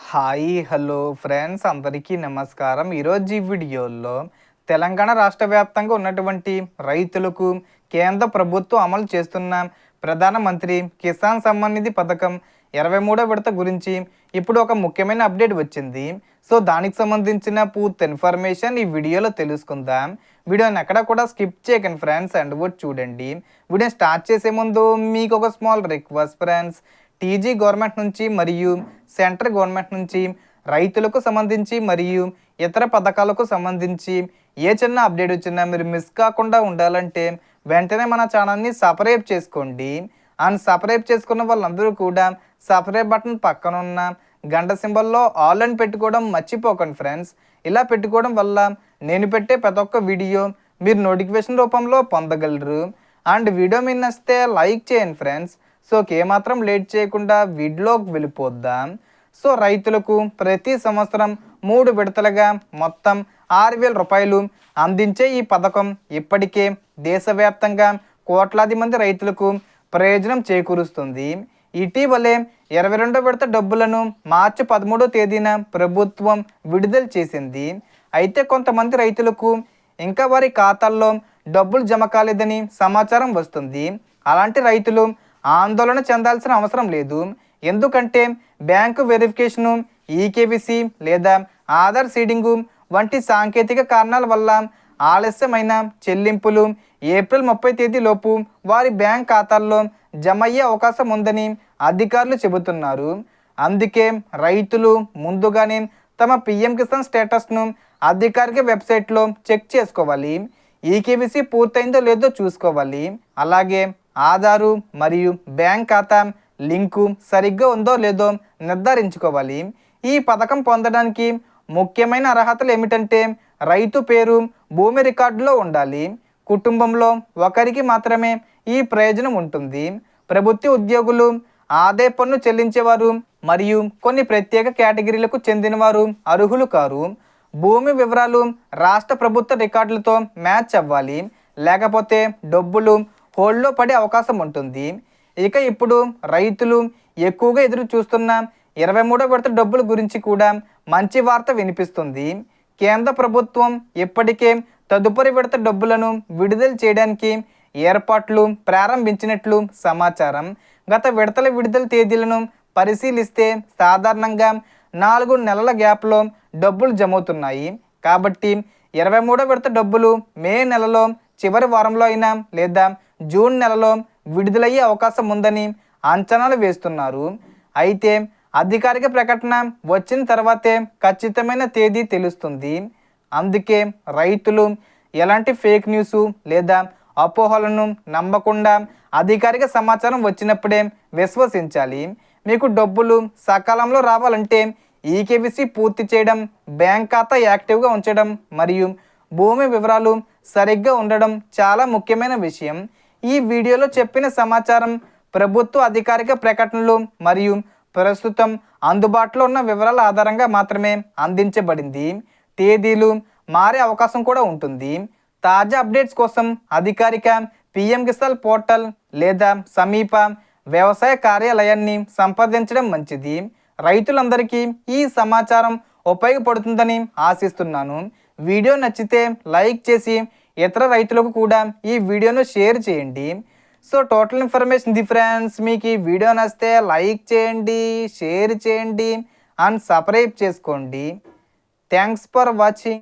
Hi hello friends అందరికీ నమస్కారం. ఈరోజు ఈ వీడియోలో తెలంగాణ రాష్ట్ర వ్యాప్తంగా ఉన్నటువంటి రైతులకు కేంద్ర ప్రభుత్వం అమలు చేస్తున్న ప్రధానమంత్రి కిసాన్ సమ్మాన్ నిధి పథకం 23వ విడత గురించి ఇప్పుడు ఒక ముఖ్యమైన అప్డేట్ వచ్చింది. సో దానికి సంబంధించిన పూర్తి ఇన్ఫర్మేషన్ ఈ వీడియోలో తెలుసుకుందాం. వీడియోని ఎక్కడ కూడా స్కిప్ చేయకండి ఫ్రెండ్స్, అండ్ కూడా చూడండి. వీడియో స్టార్ట్ చేసే ముందు మీకు ఒక small request friends, TG government నుంచి మరియు సెంట్రల్ గవర్నమెంట్ నుంచి రైతులకు సంబంధించి మరియు ఇతర పథకాలకు సంబంధించి ఏ చిన్న అప్డేట్ వచ్చినా మీరు మిస్ కాకుండా ఉండాలంటే వెంటనే మన ఛానల్ని సబ్స్క్రైబ్ చేసుకోండి. అండ్ సబ్స్క్రైబ్ చేసుకున్న వాళ్ళందరూ కూడా సబ్స్క్రైబ్ బటన్ పక్కన ఉన్న గంట సింబల్లో ఆల్ అని పెట్టుకోవడం మర్చిపోకండి ఫ్రెండ్స్. ఇలా పెట్టుకోవడం వల్ల నేను పెట్టే ప్రతి ఒక్క వీడియో మీరు నోటిఫికేషన్ రూపంలో పొందగలరు. అండ్ వీడియో మీరు నచ్చితే లైక్ చేయండి ఫ్రెండ్స్. సో ఏమాత్రం లేట్ చేయకుండా వీడియోకి వెళ్ళిపోద్దాం. సో రైతులకు ప్రతి సంవత్సరం 3 విడతలుగా మొత్తం 6,000 రూపాయలు అందించే ఈ పథకం ఇప్పటికే దేశవ్యాప్తంగా కోట్లాది మంది రైతులకు ప్రయోజనం చేకూరుస్తుంది. ఇటీవలే 22వ విడత డబ్బులను మార్చి 13వ తేదీన ప్రభుత్వం విడుదల చేసింది. అయితే కొంతమంది రైతులకు ఇంకా వారి ఖాతాల్లో డబ్బులు జమ కాలేదని సమాచారం వస్తుంది. అలాంటి రైతులు ఆందోళన చెందాల్సిన అవసరం లేదు. ఎందుకంటే బ్యాంకు వెరిఫికేషను, ఈకేవీసీ లేదా ఆధార్ సీడింగు వంటి సాంకేతిక కారణాల వల్ల ఆలస్యమైన చెల్లింపులు ఏప్రిల్ 30 తేదీలోపు వారి బ్యాంక్ ఖాతాల్లో జమ అయ్యే అవకాశం ఉందని అధికారులు చెబుతున్నారు. అందుకే రైతులు ముందుగానే తమ పిఎం కిసాన్ స్టేటస్ను అధికారిక వెబ్సైట్లో చెక్ చేసుకోవాలి. ఈకేవీసీ పూర్తయిందో లేదో చూసుకోవాలి. అలాగే ఆధారు మరియు బ్యాంక్ ఖాతా లింకు సరిగ్గా ఉందో లేదో నిర్ధారించుకోవాలి. ఈ పథకం పొందడానికి ముఖ్యమైన అర్హతలు ఏమిటంటే రైతు పేరు భూమి రికార్డులో ఉండాలి. కుటుంబంలో ఒకరికి మాత్రమే ఈ ప్రయోజనం ఉంటుంది. ప్రభుత్వ ఉద్యోగులు, ఆదాయ పన్ను చెల్లించేవారు మరియు కొన్ని ప్రత్యేక కేటగిరీలకు చెందినవారు అర్హులు కారు. భూమి వివరాలు రాష్ట్ర ప్రభుత్వ రికార్డులతో మ్యాచ్ అవ్వాలి, లేకపోతే డబ్బులు హోల్డ్లో పడే అవకాశం ఉంటుంది. ఇక ఇప్పుడు రైతులు ఎక్కువగా ఎదురు చూస్తున్న 23వ విడత డబ్బుల గురించి కూడా మంచి వార్త వినిపిస్తుంది. కేంద్ర ప్రభుత్వం ఇప్పటికే తదుపరి విడత డబ్బులను విడుదల చేయడానికి ఏర్పాట్లు ప్రారంభించినట్లు సమాచారం. గత విడతల విడుదల తేదీలను పరిశీలిస్తే సాధారణంగా 4 నెలల గ్యాప్లో డబ్బులు జమవుతున్నాయి. కాబట్టి 23వ విడత డబ్బులు మే నెలలో చివరి వారంలో అయినా లేదా జూన్ నెలలో విడుదలయ్యే అవకాశం ఉందని అంచనాలు వేస్తున్నారు. అయితే అధికారిక ప్రకటన వచ్చిన తర్వాతే ఖచ్చితమైన తేదీ తెలుస్తుంది. అందుకే రైతులు ఎలాంటి ఫేక్ న్యూస్ లేదా అపోహలను నమ్మకుండా అధికారిక సమాచారం వచ్చినప్పుడే విశ్వసించాలి. మీకు డబ్బులు సకాలంలో రావాలంటే ఈకేవీసీ పూర్తి చేయడం, బ్యాంక్ ఖాతా యాక్టివ్గా ఉంచడం మరియు భూమి వివరాలు సరిగ్గా ఉండడం చాలా ముఖ్యమైన విషయం. ఈ వీడియోలో చెప్పిన సమాచారం ప్రభుత్వ అధికారిక ప్రకటనలు మరియు ప్రస్తుతం అందుబాటులో ఉన్న వివరాల ఆధారంగా మాత్రమే అందించబడింది. తేదీలు మారే అవకాశం కూడా ఉంటుంది. తాజా అప్డేట్స్ కోసం అధికారిక పిఎం కిసాన్ పోర్టల్ లేదా సమీప వ్యవసాయ కార్యాలయాన్ని సంప్రదించడం మంచిది. రైతులందరికీ ఈ సమాచారం ఉపయోగపడుతుందని ఆశిస్తున్నాను. వీడియో నచ్చితే లైక్ చేసి ఇతర రైతులకు కూడా ఈ వీడియోను షేర్ చేయండి. So total information the friends. మీకు ఈ వీడియో నచ్చితే లైక్ చేయండి, షేర్ చేయండి అండ్ సబ్స్క్రైబ్ చేసుకోండి. Thanks for watching.